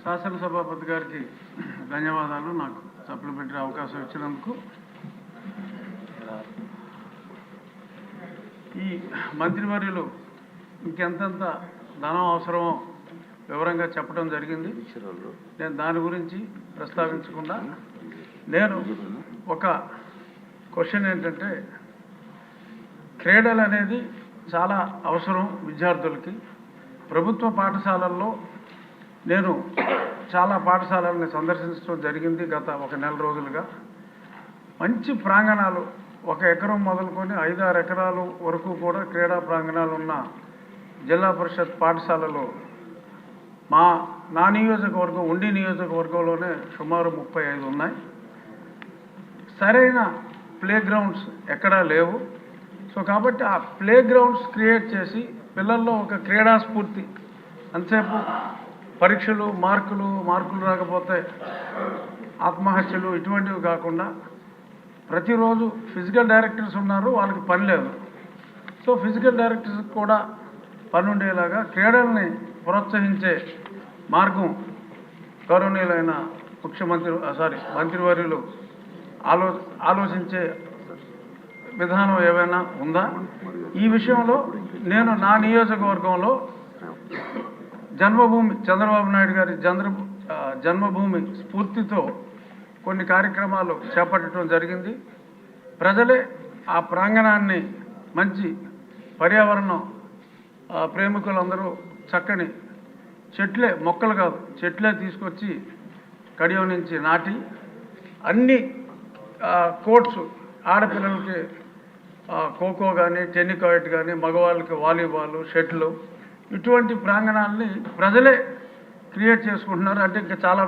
శాసనసభాపతి గారికి ధన్యవాదాలు. నాకు సప్లిమెంటరీ అవకాశం ఇచ్చినందుకు. ఈ మంత్రివర్యులు ఇంకెంతంత ధనం అవసరమో వివరంగా చెప్పడం జరిగింది. నేను దాని గురించి ప్రస్తావించకుండా నేను ఒక క్వశ్చన్ ఏంటంటే, క్రీడలు అనేది చాలా అవసరం విద్యార్థులకి. ప్రభుత్వ పాఠశాలల్లో నేను చాలా పాఠశాలల్ని సందర్శించడం జరిగింది గత ఒక నెల రోజులుగా. మంచి ప్రాంగణాలు, 1 ఎకరం మొదలుకొని 5-6 ఎకరాలు వరకు కూడా క్రీడా ప్రాంగణాలు ఉన్న జిల్లా పరిషత్ పాఠశాలలో నా నియోజకవర్గం, ఉండి నియోజకవర్గంలోనే సుమారు 35 ఉన్నాయి. సరైన ప్లే గ్రౌండ్స్ ఎక్కడా లేవు. సో కాబట్టి ఆ ప్లే గ్రౌండ్స్ క్రియేట్ చేసి పిల్లల్లో ఒక క్రీడా స్ఫూర్తి, అంతసేపు పరీక్షలు, మార్కులు రాకపోతే ఆత్మహత్యలు ఇటువంటివి కాకుండా ప్రతిరోజు ఫిజికల్ డైరెక్టర్స్ ఉన్నారు, వాళ్ళకి పని లేదు. సో ఫిజికల్ డైరెక్టర్స్ కూడా పని ఉండేలాగా క్రీడల్ని ప్రోత్సహించే మార్గం గౌరవనీయులైన మంత్రివర్యులు ఆలోచించే విధానం ఏమైనా ఉందా? ఈ విషయంలో నేను నా నియోజకవర్గంలో జన్మభూమి, చంద్రబాబు నాయుడు గారి జన్మభూమి స్ఫూర్తితో కొన్ని కార్యక్రమాలు చేపట్టడం జరిగింది. ప్రజలే ఆ ప్రాంగణాన్ని మంచి పర్యావరణం ప్రేమికులందరూ చక్కని మొక్కలు కాదు చెట్లే తీసుకొచ్చి కడియం నుంచి నాటి అన్ని కోర్ట్స్, ఆడపిల్లలకి ఖోఖో కానీ, టెన్నికాయిట్ కానీ, మగవాళ్ళకి వాలీబాల్, షటిల్, ఇటువంటి ప్రాంగణాలని ప్రజలే క్రియేట్ చేసుకుంటున్నారు. అంటే ఇంకా చాలా